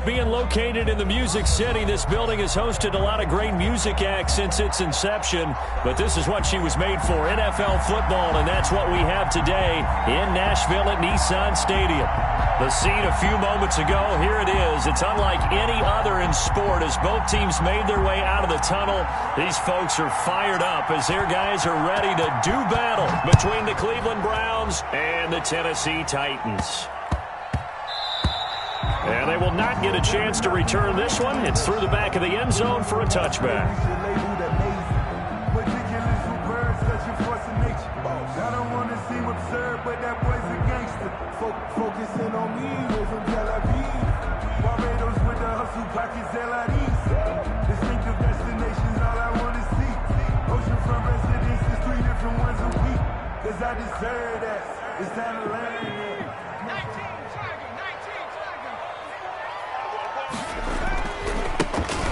Being located in the Music City, this building has hosted a lot of great music acts since its inception, but this is what she was made for, NFL football, and that's what we have today in Nashville at Nissan Stadium. The scene a few moments ago, here it is. It's unlike any other in sport as both teams made their way out of the tunnel. These folks are fired up as their guys are ready to do battle between the Cleveland Browns and the Tennessee Titans. And they will not get a chance to return this one. It's through the back of the end zone for a touchback. Focusing on me, we're from Tel Aviv. Barbados with the hustle pockets, distinctive destinations, all I want to see. Oceanfront residences, 3 different ones a week. Cause I deserve that. It's time to learn it. 19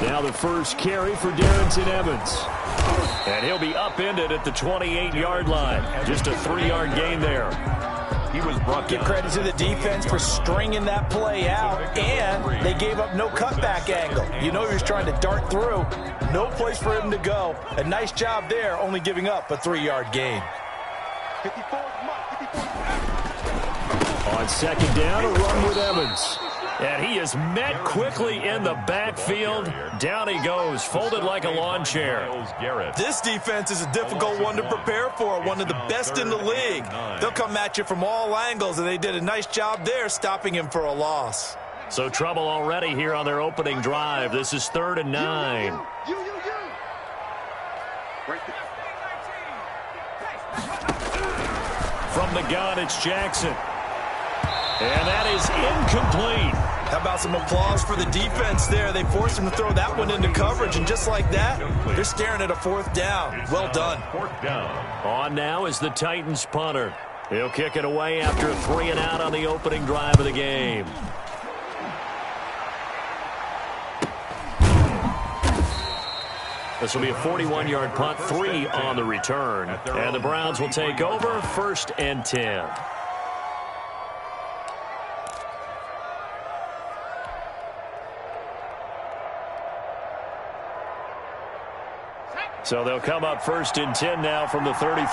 Now the first carry for Darrington Evans. And he'll be upended at the 28-yard line. Just a 3-yard gain there. He was brought down. Give credit to the defense for stringing that play out, and they gave up no cutback angle. You know he was trying to dart through. No place for him to go. A nice job there, only giving up a 3-yard gain. 54. On second down, a run with Evans. And he is met quickly in the backfield. Down he goes, folded like a lawn chair. This defense is a difficult one to prepare for, one of the best in the league. They'll come at you from all angles, and they did a nice job there stopping him for a loss. So trouble already here on their opening drive. This is 3rd and 9. From the gun, it's Jackson. And that is incomplete. How about some applause for the defense there? They forced him to throw that one into coverage, and just like that, they're staring at a 4th down. Well done. 4th down. On now is the Titans punter. He'll kick it away after a 3 and out on the opening drive of the game. This will be a 41-yard punt, 3 on the return. And the Browns will take over, 1st and 10. So they'll come up 1st and 10 now from the 33.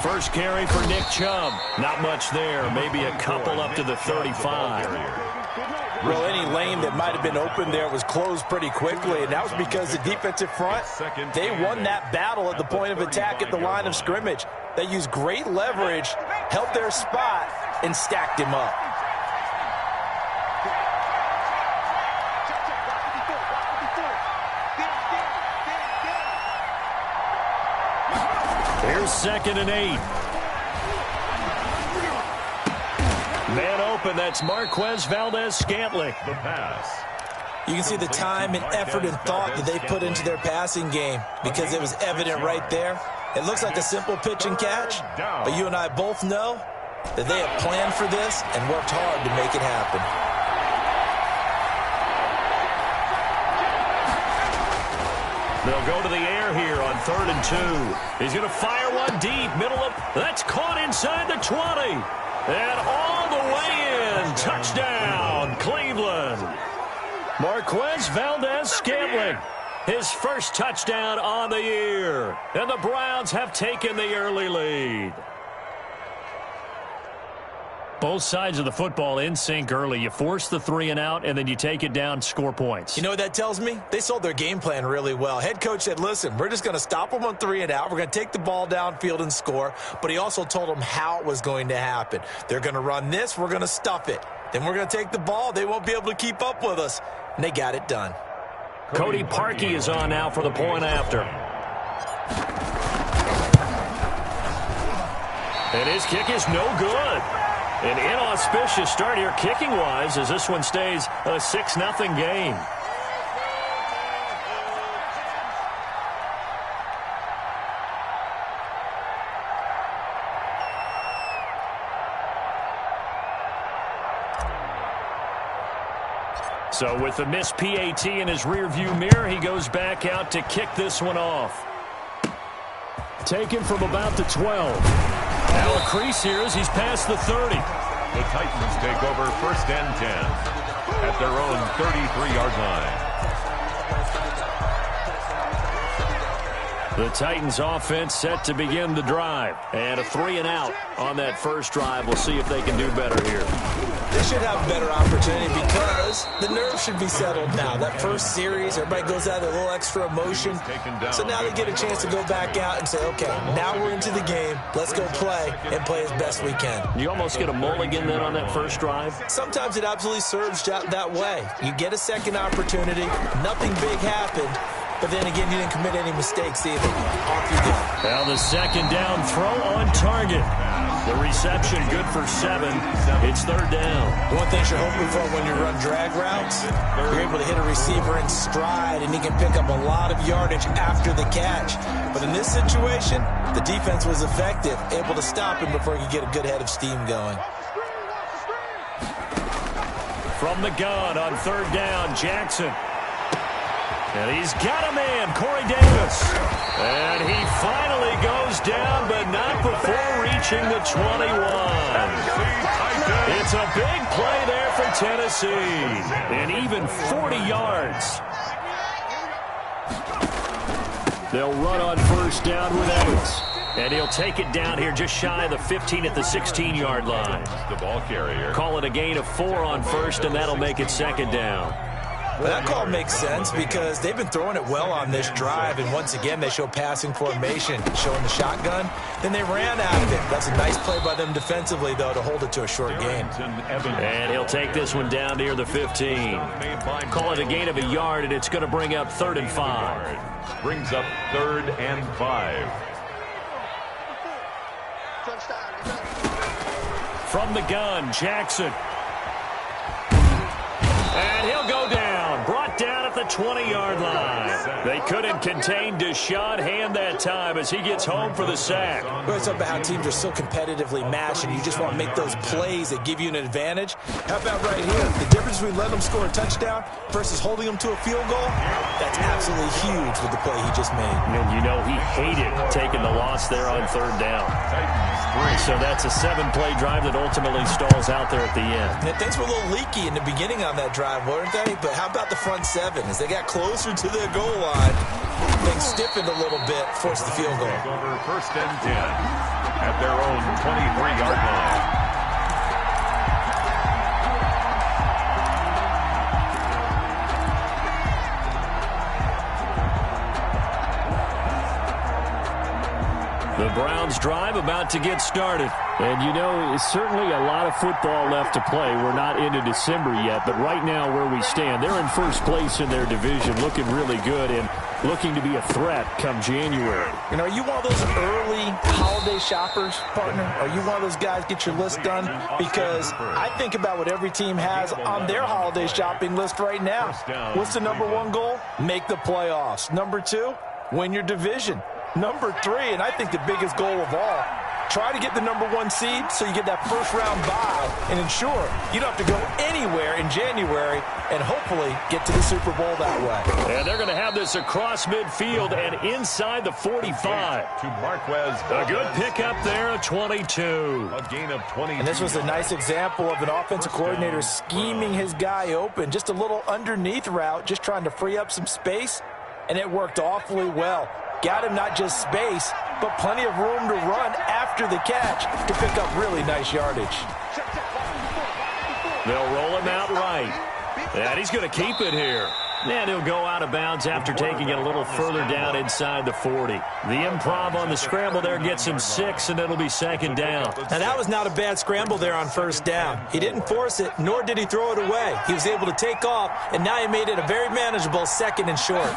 First carry for Nick Chubb. Not much there. Maybe a couple up to the 35. Well, any lane that might have been open there was closed pretty quickly, and that was because the defensive front, they won that battle at the point of attack at the line of scrimmage. They used great leverage, held their spot, and stacked him up. Here's 2nd and 8. Man open, that's Marquez Valdez-Scantling. The pass. You can see the time and effort and thought that they put into their passing game because it was evident right there. It looks like a simple pitch and catch, but you and I both know that they have planned for this and worked hard to make it happen. They'll go to the air here on 3rd and 2. He's going to fire one deep, middle of, that's caught inside the 20. And all the way in, touchdown, Cleveland. Marquez Valdez-Scantling, his first touchdown on the year. And the Browns have taken the early lead. Both sides of the football in sync early. You force the 3 and out, and then you take it down, score points. You know what that tells me? They sold their game plan really well. Head coach said, listen, we're just going to stop them on 3 and out. We're going to take the ball downfield and score. But he also told them how it was going to happen. They're going to run this. We're going to stuff it. Then we're going to take the ball. They won't be able to keep up with us. And they got it done. Cody Parkey is on now for the point after. And his kick is no good. An inauspicious start here kicking-wise as this one stays a 6-0 game. So with the missed PAT in his rearview mirror, he goes back out to kick this one off. Taken from about the 12. Now a crease here as he's past the 30. The Titans take over 1st and 10 at their own 33-yard line. The Titans offense set to begin the drive. And a 3-and-out on that first drive. We'll see if they can do better here. They should have a better opportunity because the nerves should be settled now. That first series, everybody goes out with a little extra emotion. So now they get a chance to go back out and say, okay, now we're into the game. Let's go play and play as best we can. You almost get a mulligan then on that first drive? Sometimes it absolutely serves that way. You get a second opportunity. Nothing big happened. But then again, you didn't commit any mistakes either. Off you go. Now the second down throw on target. The reception good for 7. It's 3rd down. One thing you're hoping for when you run drag routes, you're able to hit a receiver in stride, and he can pick up a lot of yardage after the catch. But in this situation, the defense was effective, able to stop him before he could get a good head of steam going. From the gun on 3rd down, Jackson. And he's got a man, Corey Davis. And he finally goes down, but not before reaching the 21. It's a big play there for Tennessee. And even 40 yards. They'll run on 1st down with Evans. And he'll take it down here just shy of the 15 at the 16-yard line. The ball carrier. Call it a gain of 4 on 1st, and that'll make it 2nd down. Well, that call makes sense because they've been throwing it well on this drive, and once again they show passing formation, showing the shotgun. Then they ran out of it. That's a nice play by them defensively, though, to hold it to a short gain. And he'll take this one down near the 15. Call it a gain of a yard, and it's going to bring up 3rd and 5. Brings up 3rd and 5. From the gun, Jackson. And he'll go down. Brought down at the 20-yard line. They couldn't contain Deshaun Hand that time as he gets home for the sack. We're talking about how teams are so competitively matched, and you just want to make those plays that give you an advantage. How about right here? The difference between letting them score a touchdown versus holding them to a field goal, that's absolutely huge with the play he just made. And you know he hated taking the loss there on 3rd down. So that's a 7-play drive that ultimately stalls out there at the end. And things were a little leaky in the beginning on that drive, weren't they? But how about the front 7? As they got closer to their goal line, things stiffened a little bit, forced the field goal. Over 1st and 10 at their own 23-yard line. The Browns drive about to get started. And, you know, it's certainly a lot of football left to play. We're not into December yet, but right now where we stand, they're in 1st place in their division, looking really good and looking to be a threat come January. You know, are you one of those early holiday shoppers, partner? Are you one of those guys get your list done? Because I think about what every team has on their holiday shopping list right now. What's the number 1 goal? Make the playoffs. Number 2, win your division. Number 3, and I think the biggest goal of all, try to get the number 1 seed so you get that first-round bye and ensure you don't have to go anywhere in January and hopefully get to the Super Bowl that way. And they're going to have this across midfield and inside the 45. To Marquez. A good pickup there, a 22. A gain of 20. And this was a nice example of an offensive coordinator scheming his guy open. Just a little underneath route, just trying to free up some space, and it worked awfully well. Got him not just space, but plenty of room to run after the catch to pick up really nice yardage. They'll roll him out right. And he's going to keep it here. And he'll go out of bounds after taking it a little further down inside the 40. The improv on the scramble there gets him 6, and it'll be 2nd down. Now, that was not a bad scramble there on 1st down. He didn't force it, nor did he throw it away. He was able to take off, and now he made it a very manageable 2nd and short.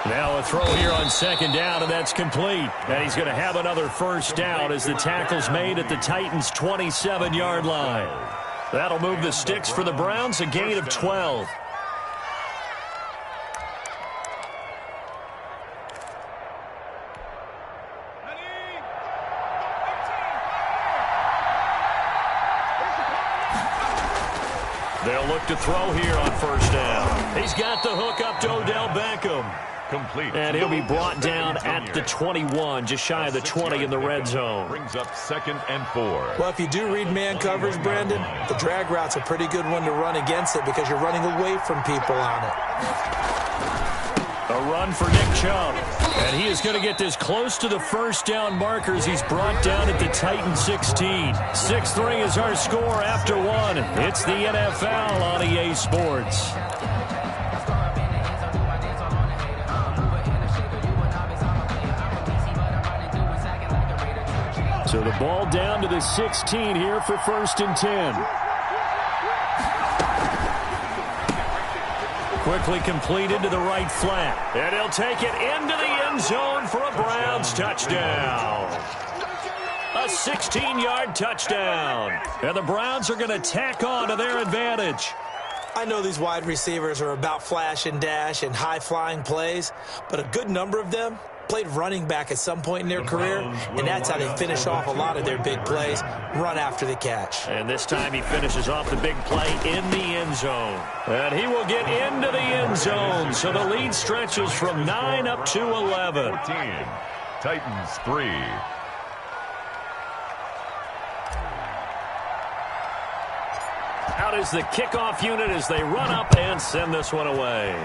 Now a throw here on 2nd down, and that's complete. And he's going to have another 1st down as the tackle's made at the Titans' 27-yard line. That'll move the sticks for the Browns, a gain of 12. They'll look to throw here on 1st down. He's got the hook up to Odell Beckham. Complete. And he'll be brought down at the 21, just shy of the 20 in the red zone. Brings up 2nd and 4. Well, if you do read man coverage, Brandon, the drag route's a pretty good one to run against it because you're running away from people on it. A run for Nick Chubb. And he is going to get this close to the first down markers. He's brought down at the Titan 16. 6-3 is our score after one. It's the NFL on EA Sports. So the ball down to the 16 here for 1st and 10. Quickly completed to the right flat. And he'll take it into the end zone for a Browns touchdown. A 16-yard touchdown. And the Browns are going to tack on to their advantage. I know these wide receivers are about flash and dash and high-flying plays, but a good number of them played running back at some point in their career, and that's how they finish off a lot of their big plays, run after the catch. And this time he finishes off the big play in the end zone. And he will get into the end zone, so the lead stretches from 9 up to 11. 14. Titans 3. Out is the kickoff unit as they run up and send this one away.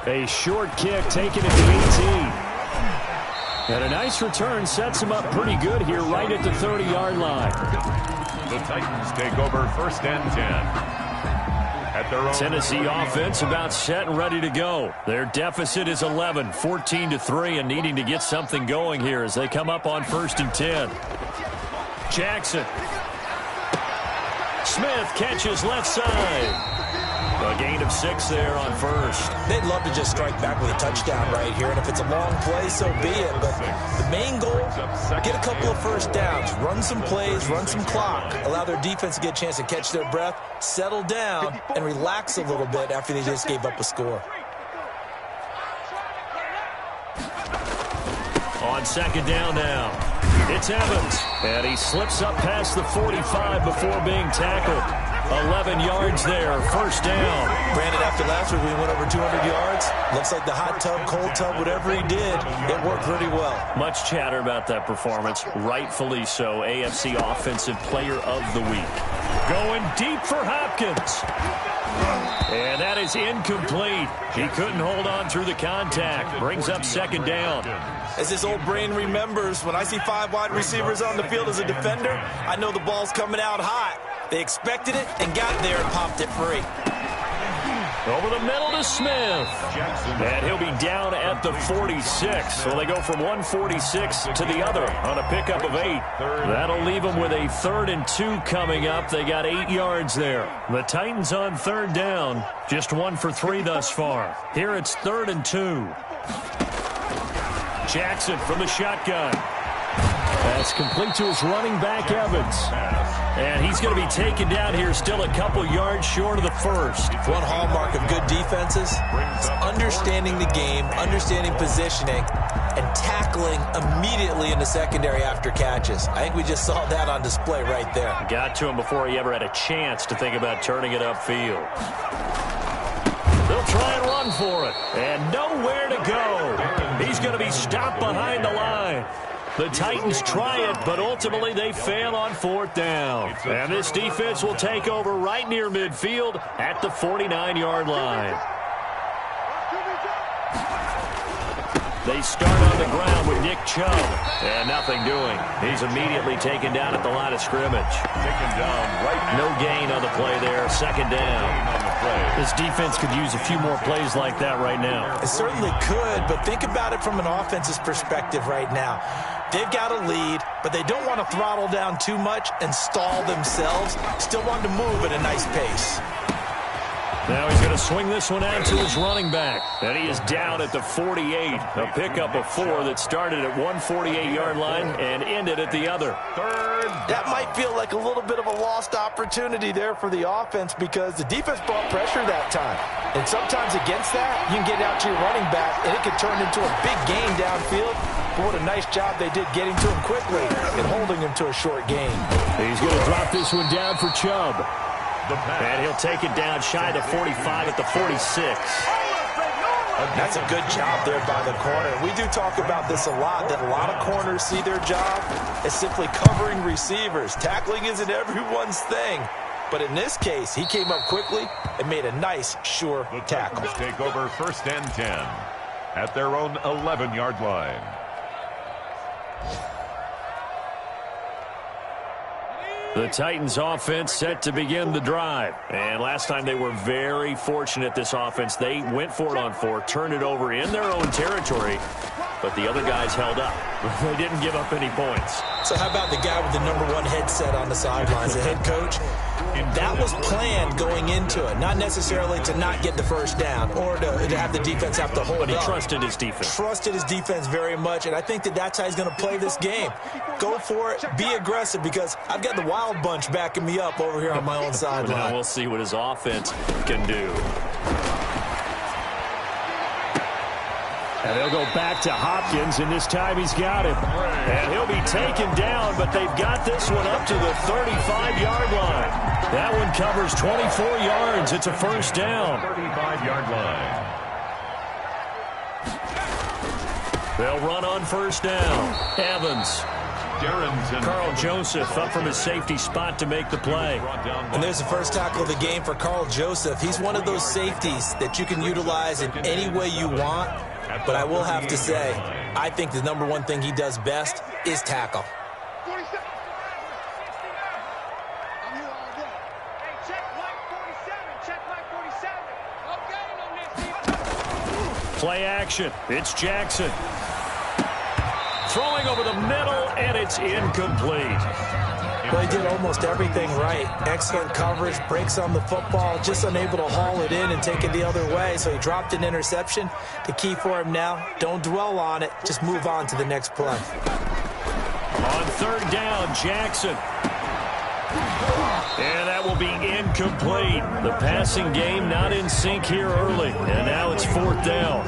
A short kick taken at the 18. And a nice return sets him up pretty good here right at the 30-yard line. The Titans take over 1st and 10. At their own Tennessee offense about set and ready to go. Their deficit is 11, 14-3, and needing to get something going here as they come up on 1st and 10. Jackson. Smith catches left side. A gain of 6 there on 1st. They'd love to just strike back with a touchdown right here, and if it's a long play, so be it. But the main goal, get a couple of first downs, run some plays, run some clock, allow their defense to get a chance to catch their breath, settle down, and relax a little bit after they just gave up a score. On 2nd down now, it's Evans, and he slips up past the 45 before being tackled. 11 yards there, 1st down. Brandon, after last week, we went over 200 yards. Looks like the hot tub, cold tub, whatever he did, it worked pretty well. Much chatter about that performance, rightfully so. AFC Offensive Player of the Week. Going deep for Hopkins. And that is incomplete. He couldn't hold on through the contact. Brings up 2nd down. As his old brain remembers, when I see 5 wide receivers on the field as a defender, I know the ball's coming out hot. They expected it and got there and popped it free. Over the middle to Smith. And he'll be down at the 46. So they go from 146 to the other on a pickup of 8. That'll leave them with a 3rd and 2 coming up. They got 8 yards there. The Titans on 3rd down. Just 1 for 3 thus far. Here it's 3rd and 2. Jackson from the shotgun. That's complete to his running back, Evans. And he's going to be taken down here still a couple yards short of the 1st. One hallmark of good defenses is understanding the game, understanding positioning, and tackling immediately in the secondary after catches. I think we just saw that on display right there. Got to him before he ever had a chance to think about turning it upfield. They'll try and run for it. And nowhere to go. He's going to be stopped behind the line. The Titans try it, but ultimately they fail on 4th down. And this defense will take over right near midfield at the 49-yard line. They start on the ground with Nick Chubb. And nothing doing. He's immediately taken down at the line of scrimmage. Taken down right now. No gain on the play there. 2nd down. This defense could use a few more plays like that right now. It certainly could, but think about it from an offense's perspective right now. They've got a lead, but they don't want to throttle down too much and stall themselves. Still want to move at a nice pace. Now he's going to swing this one out to his running back. And he is down at the 48. A pickup of 4 that started at 148-yard line and ended at the other. 3rd. That might feel like a little bit of a lost opportunity there for the offense because the defense brought pressure that time. And sometimes against that, you can get out to your running back, and it could turn into a big gain downfield. But what a nice job they did getting to him quickly and holding him to a short gain. He's going to drop this one down for Chubb. And he'll take it down shy of the 45 at the 46. That's a good job there by the corner. We do talk about this a lot, that a lot of corners see their job as simply covering receivers. Tackling isn't everyone's thing. But in this case, he came up quickly and made a nice, sure tackle. The Titans take over 1st and 10 at their own 11-yard line. The Titans offense set to begin the drive. And last time they were very fortunate, this offense. They went for it on 4, turned it over in their own territory, but the other guys held up. They didn't give up any points. So how about the guy with the #1 headset on the sidelines, the head coach? That was planned going into it, not necessarily to not get the first down or to have the defense have to hold up. But he trusted his defense. Trusted his defense very much, and I think that's how he's going to play this game. Go for it, be aggressive, because I've got the wild bunch backing me up over here on my own sideline. Now we'll see what his offense can do. And they'll go back to Hopkins, and this time he's got him. And he'll be taken down, but they've got this one up to the 35-yard line. That one covers 24 yards. It's a first down. 35-yard line. They'll run on first down. Evans. Carl Joseph up from his safety spot to make the play. And there's the first tackle of the game for Carl Joseph. He's one of those safeties that you can utilize in any way you want. But I will have to say, I think the #1 thing he does best is tackle. Play action. It's Jackson. Throwing over the middle, and it's incomplete. Well, he did almost everything right. Excellent coverage, breaks on the football, just unable to haul it in and take it the other way. So he dropped an interception. The key for him now, don't dwell on it. Just move on to the next play. On third down, Jackson. And that will be incomplete. The passing game not in sync here early. And now it's 4th down.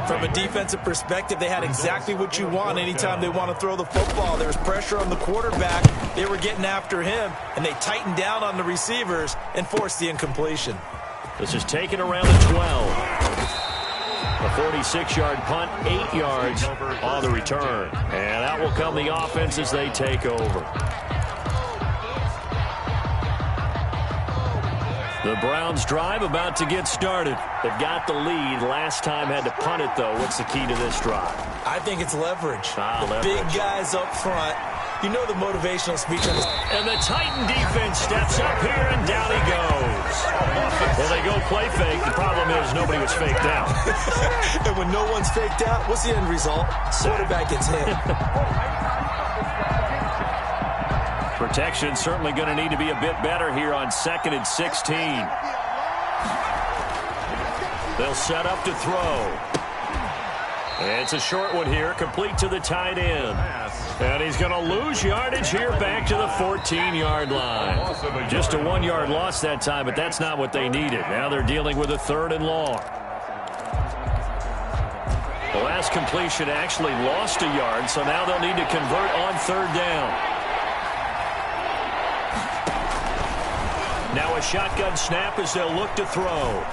From a defensive perspective, they had exactly what you want anytime they want to throw the football. There was pressure on the quarterback. They were getting after him, and they tightened down on the receivers and forced the incompletion. This is taken around the 12. A 46-yard punt, 8 yards on the return. And out will come the offense as they take over. The Browns drive about to get started. They've got the lead. Last time had to punt it, though. What's the key to this drive? I think it's leverage. Leverage. Big guys up front. You know the motivational speech on this. And the Titan defense steps up here, and down he goes. Well, they go play fake. The problem is nobody was faked out. And when no one's faked out, what's the end result? Quarterback gets hit. Protection certainly going to need to be a bit better here on 2nd and 16. They'll set up to throw. It's a short one here, complete to the tight end. And he's going to lose yardage here back to the 14-yard line. Just a 1-yard loss that time, but that's not what they needed. Now they're dealing with a 3rd and long. The last completion actually lost a yard, so now they'll need to convert on 3rd down. Now a shotgun snap as they'll look to throw.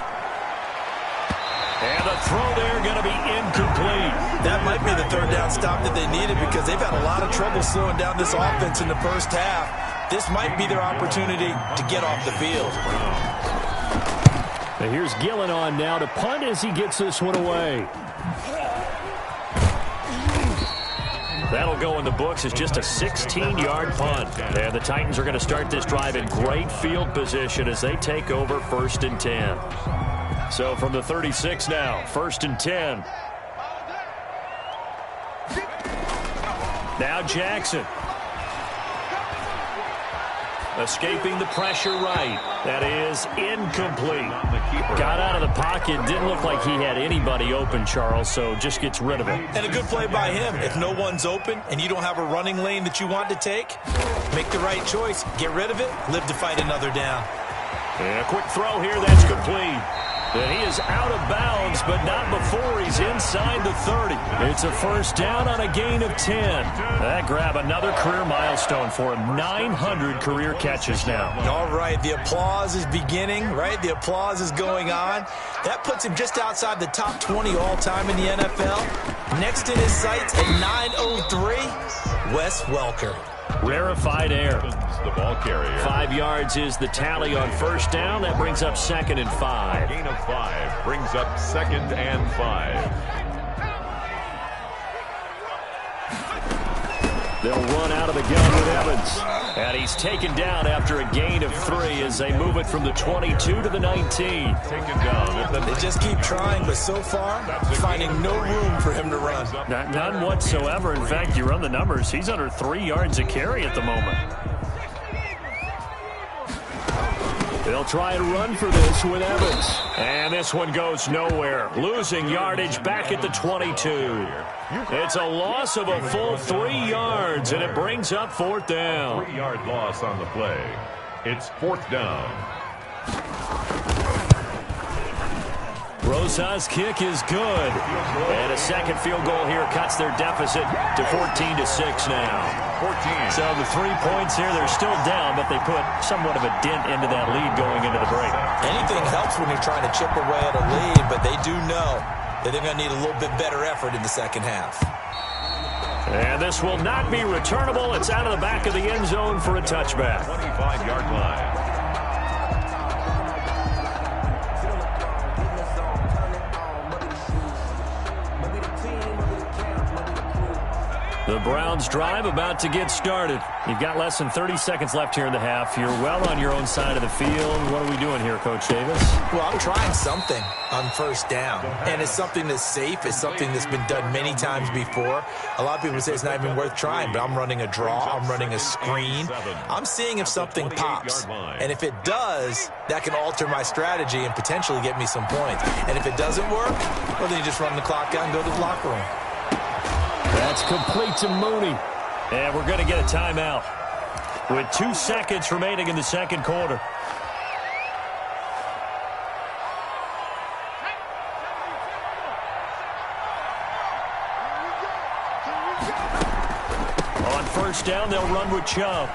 And the throw there going to be incomplete. That might be the 3rd down stop that they needed, because they've had a lot of trouble slowing down this offense in the first half. This might be their opportunity to get off the field. And here's Gillen on now to punt as he gets this one away. That'll go in the books as just a 16-yard punt. And the Titans are going to start this drive in great field position as they take over 1st and 10. So from the 36 now, 1st and 10. Now Jackson. Escaping the pressure right. That is incomplete. Got out of the pocket. Didn't look like he had anybody open, Charles, so just gets rid of it. And a good play by him. If no one's open and you don't have a running lane that you want to take, make the right choice. Get rid of it. Live to fight another down. And a quick throw here. That's complete. And he is out of bounds, but not before he's inside the 30. It's a first down on a gain of 10. That grab another career milestone for him. 900 career catches now. All right, the applause is beginning, right? The applause is going on. That puts him just outside the top 20 all-time in the NFL. Next in his sights at 903, Wes Welker. Rarefied air. The ball carrier. 5 yards is the tally on first down. That brings up 2nd and 5. Gain of 5 brings up 2nd and 5. They'll run out of the gun with Evans. And he's taken down after a gain of 3 as they move it from the 22 to the 19. Taken down. They just keep trying, but so far, finding no room for him to run. None whatsoever. In fact, you run the numbers, he's under 3 yards a carry at the moment. They'll try and run for this with Evans. And this one goes nowhere. Losing yardage back at the 22. It's a loss of a full 3 yards, and it brings up 4th down. 3-yard loss on the play. It's 4th down. Rosas' kick is good. And a second field goal here cuts their deficit to 14-6 now. 14. So the 3 points here, they're still down, but they put somewhat of a dent into that lead going into the break. Anything helps when you're trying to chip away at a lead, but they do know that they're going to need a little bit better effort in the second half. And this will not be returnable. It's out of the back of the end zone for a touchback. 25-yard line. The Browns drive about to get started. You've got less than 30 seconds left here in the half. You're well on your own side of the field. What are we doing here, Coach Davis? Well, I'm trying something on first down, and it's something that's safe. It's something that's been done many times before. A lot of people say it's not even worth trying, but I'm running a draw. I'm running a screen. I'm seeing if something pops, and if it does, that can alter my strategy and potentially get me some points. And if it doesn't work, well, then you just run the clock out and go to the locker room. That's complete to Mooney. And we're going to get a timeout with 2 seconds remaining in the second quarter. On first down, they'll run with Chubb.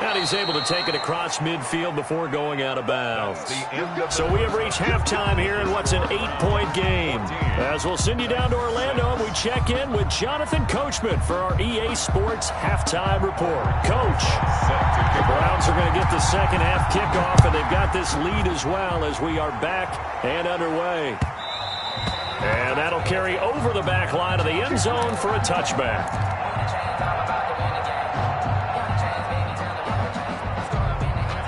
And he's able to take it across midfield before going out of bounds. So we have reached halftime here in what's an 8-point game. As we'll send you down to Orlando, and we check in with Jonathan Coachman for our EA Sports Halftime Report. Coach, the Browns are going to get the second half kickoff, and they've got this lead as well as we are back and underway. And that'll carry over the back line of the end zone for a touchback.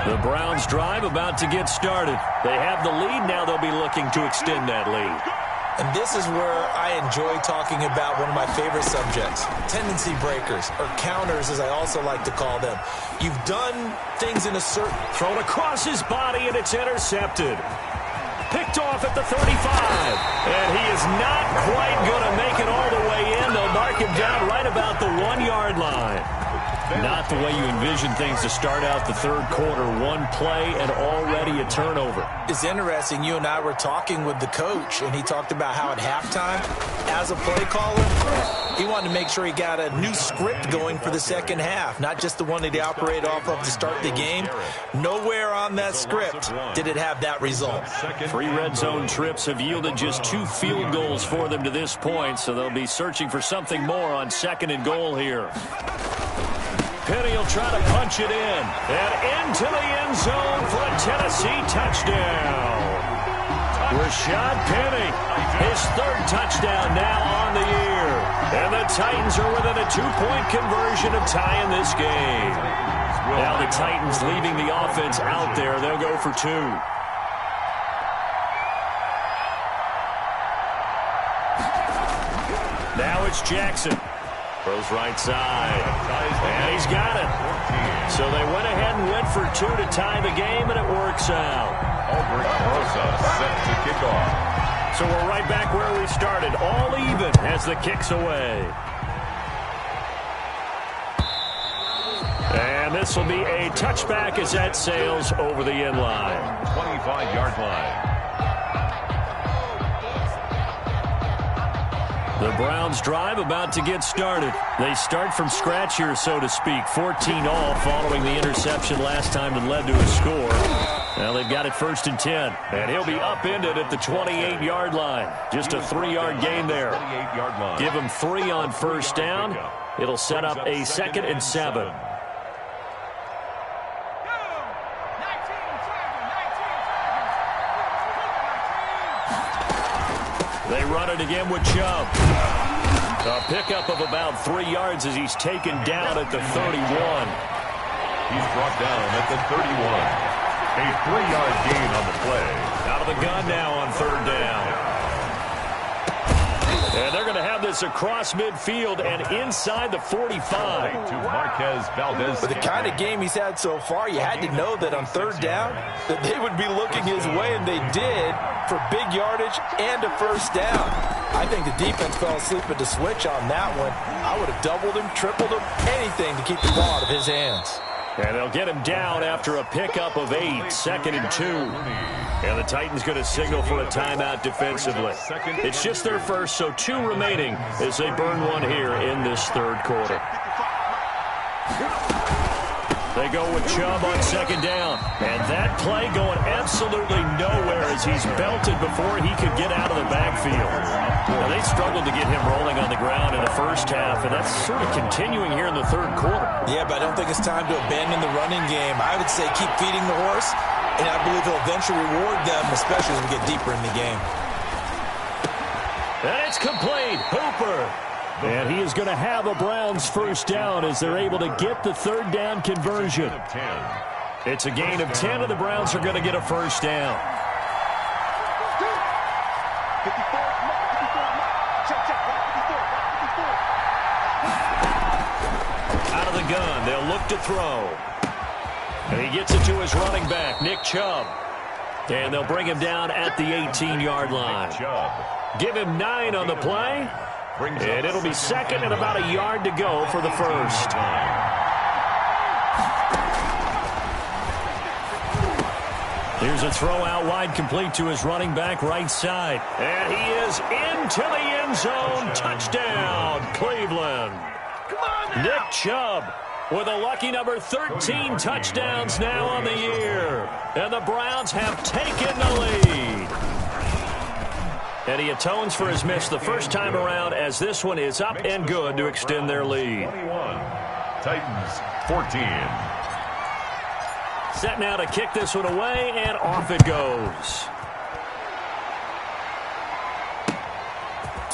The Browns drive about to get started. They have the lead. Now they'll be looking to extend that lead. And this is where I enjoy talking about one of my favorite subjects, tendency breakers, or counters as I also like to call them. You've done things in a certain... Thrown across his body, and it's intercepted. Picked off at the 35. And he is not quite going to make it all the way in. They'll mark him down right about the 1-yard line. Not the way you envision things to start out the third quarter. One play and already a turnover. It's interesting. You and I were talking with the coach, and he talked about how at halftime, as a play caller, he wanted to make sure he got a new script going for the second half, not just the one that he operated off of to start the game. Nowhere on that script did it have that result. 3 red zone trips have yielded just 2 field goals for them to this point, so they'll be searching for something more on 2nd and goal here. Penny will try to punch it in. And into the end zone for a Tennessee touchdown. Rashad Penny, his 3rd touchdown now on the year. And the Titans are within a 2-point conversion of tying this game. Now the Titans leaving the offense out there. They'll go for 2. Now it's Jackson. Throws right side. And he's got it. So they went ahead and went for 2 to tie the game, and it works out. Set to kick off. So we're right back where we started. All even as the kick's away. And this will be a touchback as that sails over the end line. 25-yard line. The Browns drive about to get started. They start from scratch here, so to speak. 14 all following the interception last time that led to a score. Now they've got it 1st and 10. And he'll be upended at the 28-yard line. Just a 3-yard gain there. Give him 3 on 1st down. It'll set up a 2nd and 7. They run it again with Chubb. A pickup of about 3 yards as he's taken down at the 31. He's brought down at the 31. A 3-yard gain on the play. Out of the gun now on 3rd down. And they're going to have this across midfield and inside the 45. To Marquez Valdez. With the kind of game he's had so far, you had to know that on 3rd down that they would be looking his way, and they did, for big yardage and a 1st down. I think the defense fell asleep at the switch on that one. I would have doubled him, tripled him, anything to keep the ball out of his hands. And they'll get him down after a pickup of 8, 2nd and 2. And the Titans going to signal for a timeout defensively. It's just their first, so 2 remaining as they burn one here in this 3rd quarter. They go with Chubb on 2nd down. And that play going absolutely nowhere as he's belted before he could get out of the backfield. Now, they struggled to get him rolling on the ground in the 1st half, and that's sort of continuing here in the 3rd quarter. Yeah, but I don't think it's time to abandon the running game. I would say keep feeding the horse, and I believe he'll eventually reward them, especially as we get deeper in the game. And it's complete. Hooper. And he is going to have a Browns 1st down as they're able to get the 3rd down conversion. It's a gain of 10, and the Browns are going to get a 1st down. Out of the gun, they'll look to throw. And he gets it to his running back, Nick Chubb. And they'll bring him down at the 18-yard line. Give him 9 on the play. And it'll be 2nd and about a yard to go for the 1st. Here's a throw out wide, complete to his running back right side. And he is into the end zone. Touchdown, Cleveland. Nick Chubb with a lucky number 13 touchdowns now on the year. And the Browns have taken the lead. And he atones for his miss the 1st time around as this one is up and good to extend their lead. 21, Titans 14. Set now to kick this one away, and off it goes.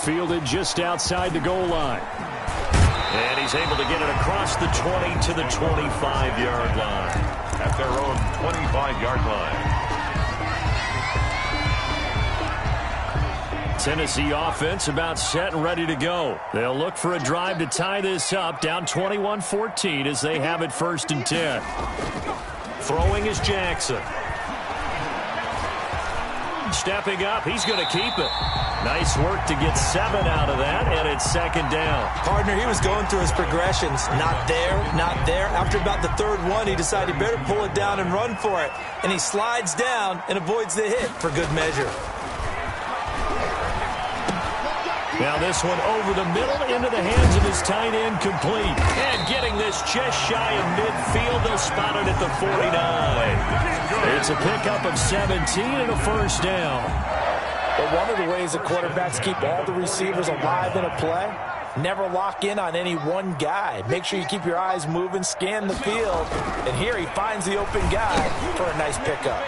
Fielded just outside the goal line. And he's able to get it across the 20 to the 25-yard line. At their own 25-yard line. Tennessee offense about set and ready to go. They'll look for a drive to tie this up, down 21-14 as they have it 1st and 10. Throwing is Jackson. Stepping up, he's going to keep it. Nice work to get 7 out of that, and it's 2nd down. Partner, he was going through his progressions. Not there, not there. After about the 3rd one, he decided he better pull it down and run for it. And he slides down and avoids the hit for good measure. Now this one over the middle into the hands of his tight end, complete. And getting this just shy of midfield, they'll spot it at the 49. It's a pickup of 17 and a 1st down. But one of the ways that quarterbacks keep all the receivers alive in a play, never lock in on any one guy. Make sure you keep your eyes moving, scan the field. And here he finds the open guy for a nice pickup.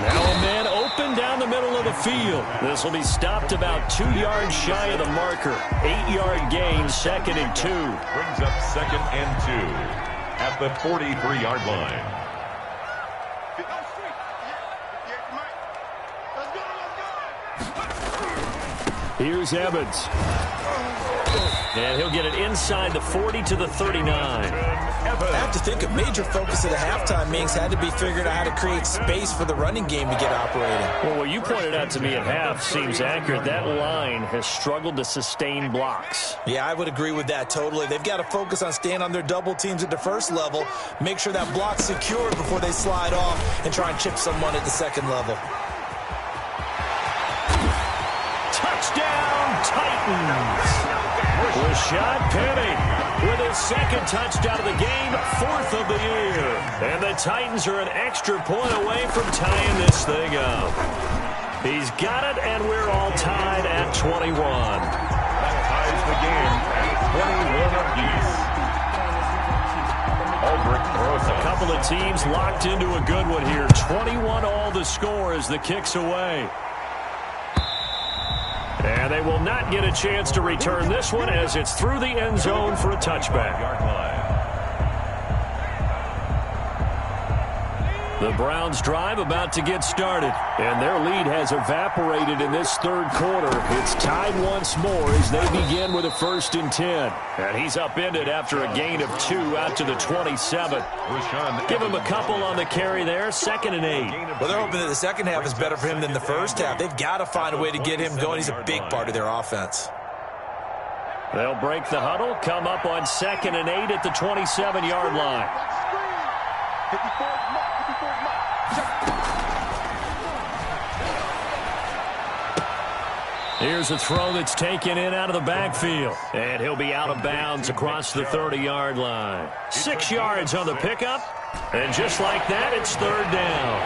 Now a man open down the middle of the field. This will be stopped about 2 yards shy of the marker. 8-yard gain, 2nd and 2. Brings up 2nd and 2 at the 43-yard line. Here's Evans. And he'll get it inside the 40 to the 39. I have to think a major focus of the halftime meetings had to be figuring out how to create space for the running game to get operating. Well, what you pointed out to me at half seems accurate. That line has struggled to sustain blocks. Yeah, I would agree with that totally. They've got to focus on staying on their double teams at the first level, make sure that block's secured before they slide off and try and chip someone at the second level. Touchdown, Titans! Rashad Penny with his second touchdown of the game, 4th of the year. And the Titans are an extra point away from tying this thing up. He's got it, and we're all tied at 21. That ties the game at 21 apiece. Aldrich throws A couple of teams locked into a good one here. 21 all the score as the kick's away. And they will not get a chance to return this one as it's through the end zone for a touchback. The Browns drive about to get started, and their lead has evaporated in this third quarter. It's tied once more as they begin with a 1st and 10. And he's upended after a gain of 2 out to the 27. Give him a couple on the carry there, 2nd and 8. Well, they're hoping that the second half is better for him than the first half. They've got to find a way to get him going. He's a big part of their offense. They'll break the huddle, come up on 2nd and 8 at the 27-yard line. Here's a throw that's taken in out of the backfield. And he'll be out of bounds across the 30-yard line. 6 yards on the pickup. And just like that, it's 3rd down.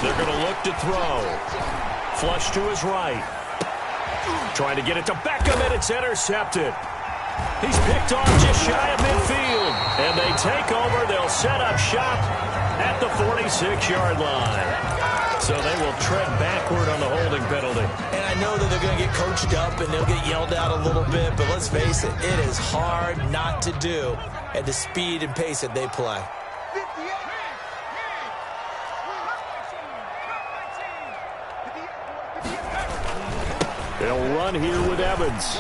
They're going to look to throw. Flush to his right. Trying to get it to Beckham, and it's intercepted. He's picked off just shy of midfield. And they take over. They'll set up shop at the 46-yard line. So they will tread backward on the holding penalty. And I know that they're going to get coached up and they'll get yelled at a little bit, but let's face it, it is hard not to do at the speed and pace that they play. They'll run here with Evans.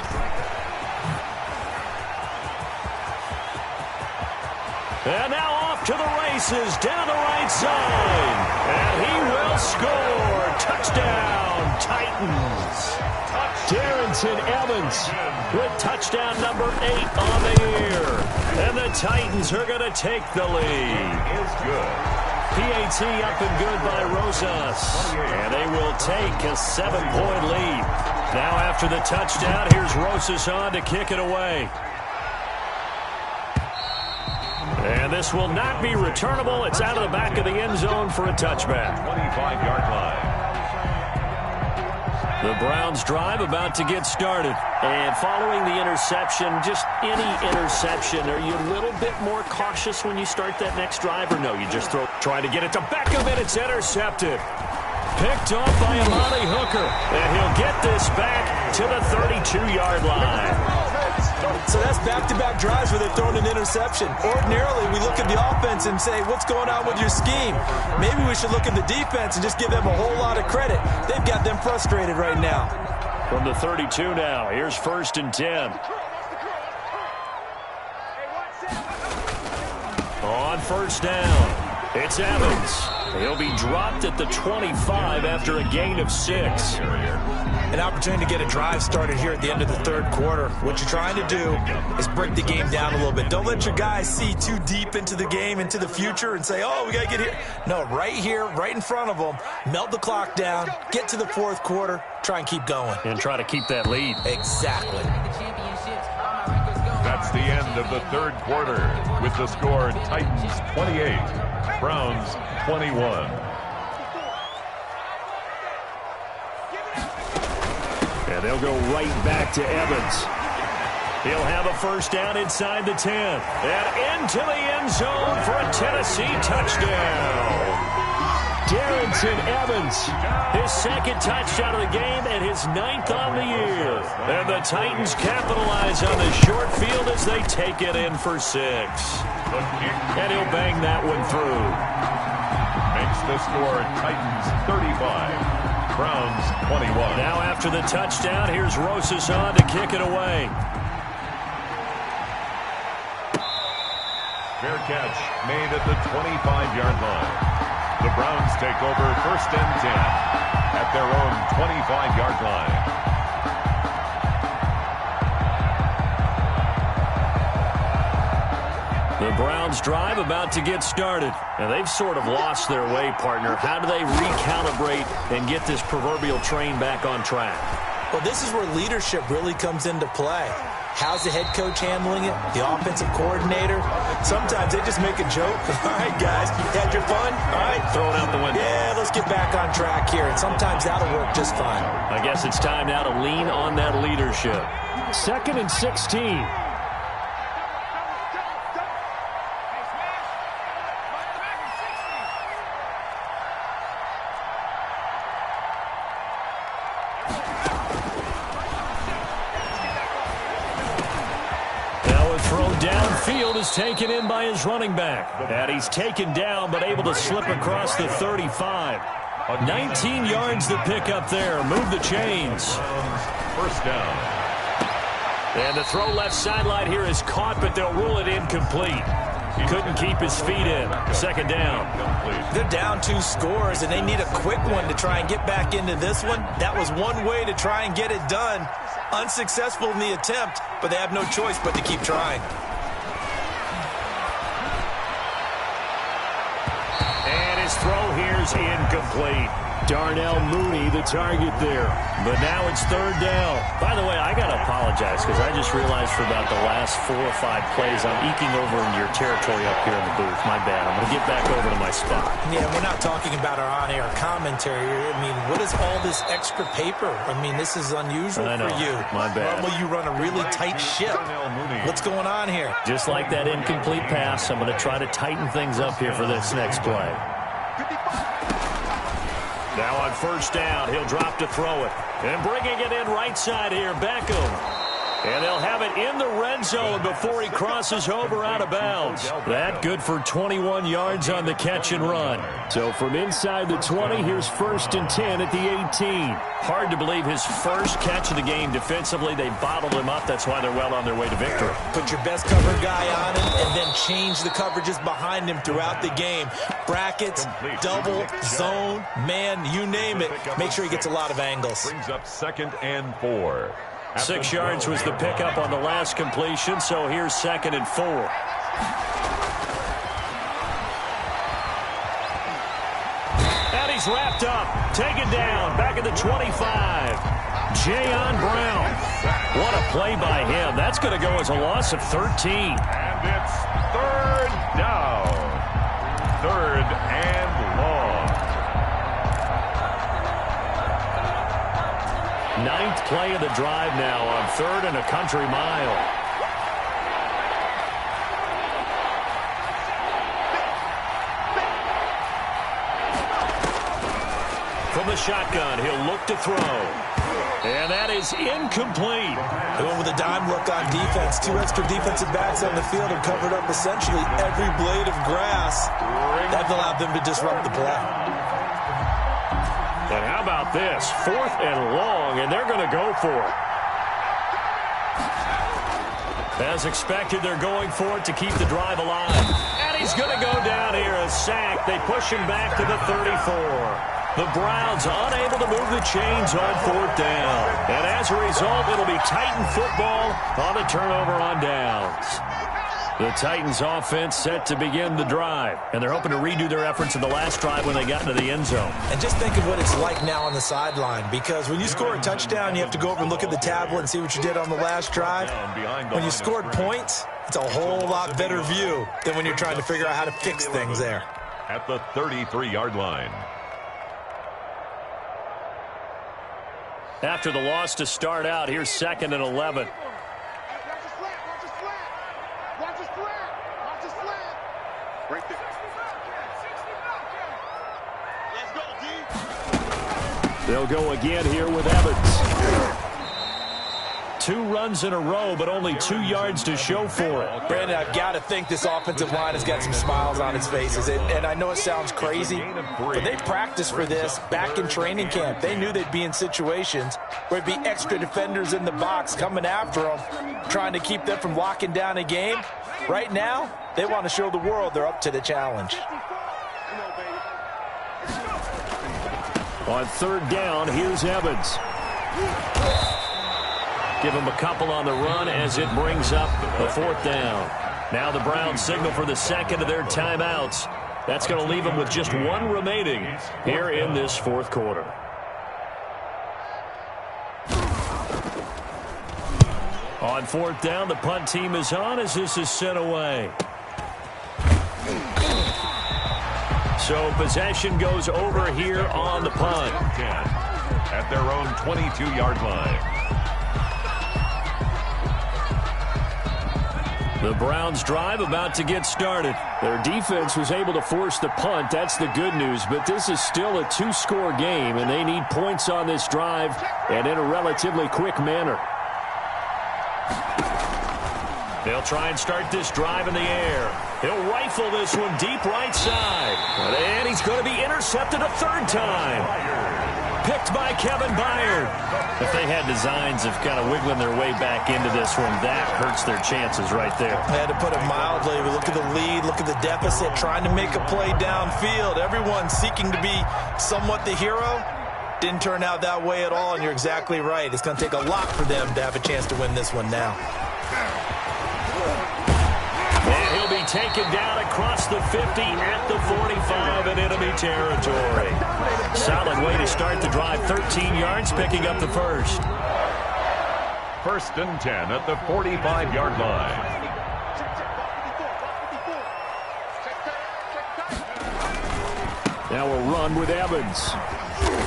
And now off to the races down the right side. And he will score. Touchdown, Titans. Darrington Evans with touchdown number 8 on the year. And the Titans are going to take the lead. PAT up and good by Rosas. And they will take a 7-point lead. Now after the touchdown, here's Rosas on to kick it away. And this will not be returnable. It's out of the back of the end zone for a touchback. 25-yard line. The Browns drive about to get started. And following the interception, just any interception, are you a little bit more cautious when you start that next drive? Or no, you just try to get it to Beckham, and it's intercepted. Picked off by Amani Hooker. And he'll get this back to the 32-yard line. So that's back-to-back drives where they've thrown an interception. Ordinarily, we look at the offense and say, what's going on with your scheme? Maybe we should look at the defense and just give them a whole lot of credit. They've got them frustrated right now. From the 32 now, here's 1st and 10. On 1st down, it's Evans. He'll be dropped at the 25 after a gain of 6. An opportunity to get a drive started here at the end of the third quarter. What you're trying to do is break the game down a little bit. Don't let your guys see too deep into the game, into the future, and say, oh, we got to get here. No, right here, right in front of them, melt the clock down, get to the fourth quarter, try and keep going. And try to keep that lead. Exactly. That's the end of the third quarter with the score Titans 28, Browns 21. And they'll go right back to Evans. He'll have a 1st down inside the 10. And into the end zone for a Tennessee touchdown. Darrington Evans, his 2nd touchdown of the game and his 9th on the year. And the Titans capitalize on the short field as they take it in for 6. And he'll bang that one through. Makes the score Titans 35. Browns 21. Now after the touchdown, here's Rosas on to kick it away. Fair catch made at the 25-yard line. The Browns take over 1st and 10 at their own 25-yard line. The Browns drive about to get started. And they've sort of lost their way, partner. How do they recalibrate and get this proverbial train back on track? Well, this is where leadership really comes into play. How's the head coach handling it? The offensive coordinator? Sometimes they just make a joke. All right, guys, you had your fun? All right. Throw it out the window. Yeah, let's get back on track here. And sometimes that'll work just fine. I guess it's time now to lean on that leadership. 2nd and 16. Downfield is taken in by his running back. And he's taken down but able to slip across the 35. 19 yards to pick up there. Move the chains. 1st down. And the throw left sideline here is caught, but they'll rule it incomplete. He couldn't keep his feet in. 2nd down. They're down 2 scores, and they need a quick one to try and get back into this one. That was one way to try and get it done. Unsuccessful in the attempt, but they have no choice but to keep trying. And his throw here is incomplete. Darnell Mooney, the target there. But now it's 3rd down. By the way, I got to apologize because I just realized for about the last 4 or 5 plays, I'm eking over into your territory up here in the booth. My bad. I'm going to get back over to my spot. Yeah, we're not talking about our on-air commentary. I mean, what is all this extra paper? I mean, this is unusual for you. My bad. Normally you run a really tight ship. What's going on here? Just like that incomplete pass, I'm going to try to tighten things up here for this next play. Now on 1st down, he'll drop to throw it. And bringing it in right side here, Beckham. And they'll have it in the red zone before he crosses over out of bounds. That good for 21 yards on the catch and run. So from inside the 20, here's 1st and 10 at the 18. Hard to believe his first catch of the game defensively. They bottled him up. That's why they're well on their way to victory. Put your best cover guy on him and then change the coverages behind him throughout the game. Brackets, double, zone, man, you name it. Make sure he gets a lot of angles. Brings up 2nd and 4. 6 yards was the pickup on the last completion, so here's 2nd and 4. And he's wrapped up, taken down, back at the 25. Jayon Brown. What a play by him. That's going to go as a loss of 13. And it's 3rd down. 3rd and long. 9th play of the drive now on 3rd and a country mile. From the shotgun, he'll look to throw. And that is incomplete. They went with a dime look on defense. 2 extra defensive backs on the field and covered up essentially every blade of grass. That allowed them to disrupt the play. And how about this? 4th and long, and they're going to go for it. As expected, they're going for it to keep the drive alive. And he's going to go down here, a sack. They push him back to the 34. The Browns unable to move the chains on 4th down. And as a result, it'll be Titan football on a turnover on downs. The Titans offense set to begin the drive. And they're hoping to redo their efforts in the last drive when they got into the end zone. And just think of what it's like now on the sideline. Because when you score a touchdown, you have to go over and look at the tablet and see what you did on the last drive. When you scored points, it's a whole lot better view than when you're trying to figure out how to fix things there. At the 33-yard line. After the loss to start out, here's 2nd and 11. They'll go again here with Evans. 2 runs in a row, but only 2 yards to show for it. Brandon, I've got to think this offensive line has got some smiles on its faces. And I know it sounds crazy, but they practiced for this back in training camp. They knew they'd be in situations where it'd be extra defenders in the box coming after them, trying to keep them from locking down a game. Right now, They want to show the world they're up to the challenge. On third down, here's Evans. Give him a couple on the run as it brings up a fourth down. Now the Browns signal for the second of their timeouts. That's going to leave them with just one remaining here in this fourth quarter. On fourth down, the punt team is on as this is sent away. So possession goes over here on the punt. At their own 22-yard line. The Browns drive about to get started. Their defense was able to force the punt. That's the good news. But this is still a two-score game, and they need points on this drive and in a relatively quick manner. They'll try and start this drive in the air. He'll rifle this one deep right side. And he's going to be intercepted a third time. Picked by Kevin Byard. If they had designs of kind of wiggling their way back into this one, that hurts their chances right there. I had to put it mildly. We look at the lead, look at the deficit, trying to make a play downfield. Everyone seeking to be somewhat the hero. Didn't turn out that way at all, and you're exactly right. It's going to take a lot for them to have a chance to win this one now. And he'll be taken down across the 50 at the 45 in enemy territory. Solid way to start the drive. 13 yards, picking up the first. First and 10 at the 45-yard line. Now a run with Evans.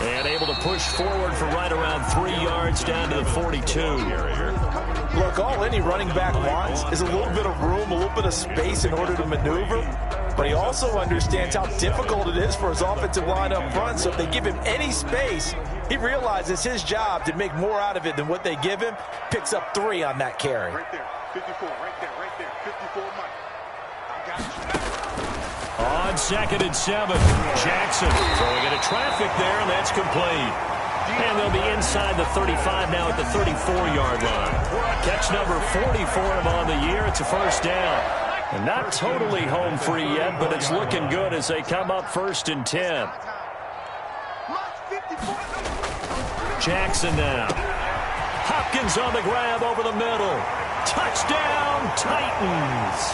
And able to push forward for right around 3 yards down to the 42. Look, all any running back wants is a little bit of room, a little bit of space in order to maneuver. But he also understands how difficult it is for his offensive line up front. So if they give him any space, he realizes his job to make more out of it than what they give him. Picks up 3 on that carry. Right there, 54, right there, 54, Mike. I got you. On second and 7, Jackson throwing into traffic there, and that's complete. And they'll be inside the 35 now at the 34-yard line. Catch number 40 for him on the year. It's a first down. And not totally home free yet, but it's looking good as they come up first and 10. Jackson now. Hopkins on the grab over the middle. Touchdown, Titans.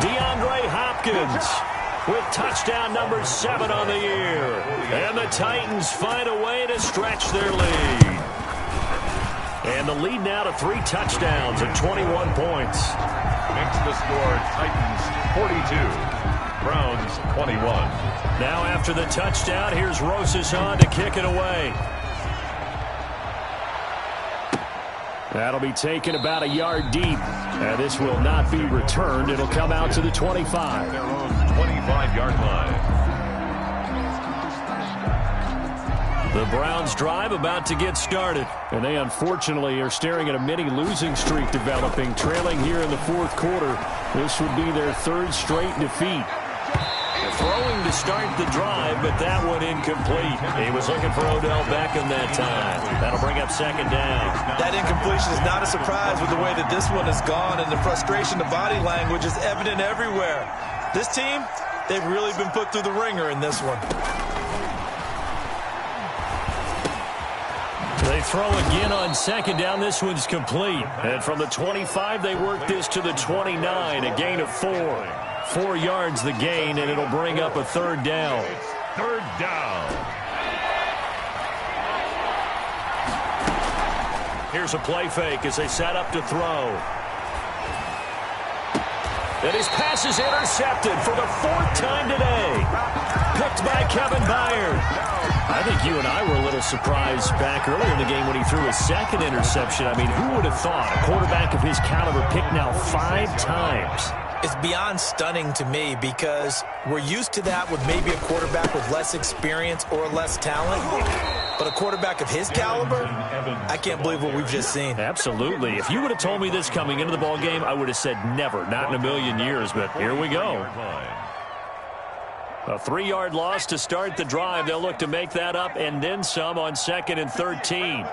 DeAndre Hopkins with touchdown number 7 on the year. And the Titans find a way to stretch their lead. And the lead now to 3 touchdowns and 21 points. Makes the score Titans 42, Browns 21. Now after the touchdown, here's Rosas on to kick it away. That'll be taken about a yard deep. And this will not be returned. It'll come out to the 25. Their own 25-yard line. The Browns drive about to get started. And they unfortunately are staring at a mini losing streak developing, trailing here in the fourth quarter. This would be their 3rd straight defeat. Throwing to start the drive, but that one incomplete. He was looking for Odell Beckham that time. That'll bring up second down. That incompletion is not a surprise with the way that this one has gone, and the frustration, the body language is evident everywhere. This team, they've really been put through the ringer in this one. They throw again on second down. This one's complete. And from the 25, they work this to the 29, a gain of 4. 4 yards the gain, and it'll bring up a third down. Third down. Here's a play fake as they set up to throw. And his pass is intercepted for the 4th time today. Picked by Kevin Byard. I think you and I were a little surprised back earlier in the game when he threw his 2nd interception. I mean, who would have thought a quarterback of his caliber picked now 5 times? It's beyond stunning to me because we're used to that with maybe a quarterback with less experience or less talent. But a quarterback of his caliber, I can't believe what we've just seen. Absolutely. If you would have told me this coming into the ball game, I would have said never, not in a million years. But here we go. A 3-yard loss to start the drive. They'll look to make that up and then some on 2nd and 13.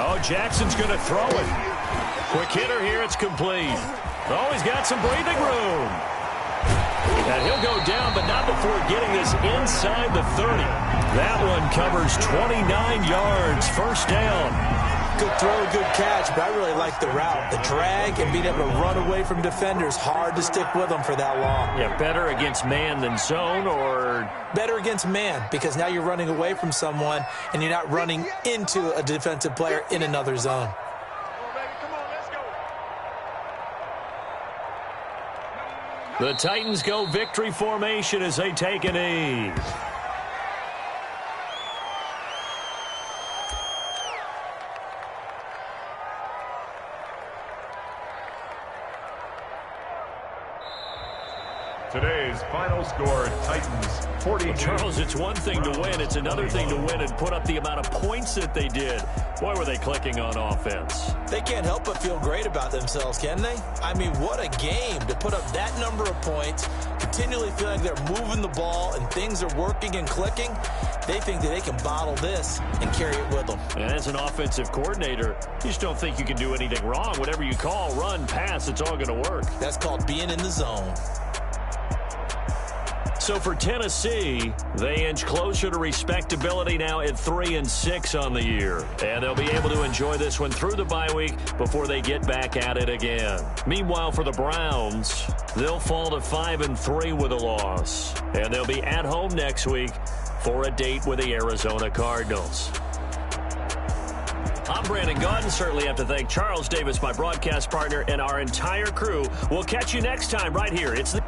Oh, Jackson's going to throw it. Quick hitter here. It's complete. Oh, he's got some breathing room. And he'll go down, but not before getting this inside the 30. That one covers 29 yards, first down. Good throw, good catch, but I really like the route. The drag and being able to run away from defenders, hard to stick with them for that long. Yeah, better against man than zone, or? Better against man, because now you're running away from someone and you're not running into a defensive player in another zone. The Titans go victory formation as they take a knee. Today's final score, Titans 42. Charles, it's one thing to win. It's another thing to win and put up the amount of points that they did. Boy, were they clicking on offense. They can't help but feel great about themselves, can they? I mean, what a game to put up that number of points, continually feeling like they're moving the ball and things are working and clicking. They think that they can bottle this and carry it with them. And as an offensive coordinator, you just don't think you can do anything wrong. Whatever you call, run, pass, it's all going to work. That's called being in the zone. So for Tennessee, they inch closer to respectability now at 3-6 on the year. And they'll be able to enjoy this one through the bye week before they get back at it again. Meanwhile, for the Browns, they'll fall to 5-3 with a loss. And they'll be at home next week for a date with the Arizona Cardinals. I'm Brandon Gaudin. Certainly have to thank Charles Davis, my broadcast partner, and our entire crew. We'll catch you next time right here. It's the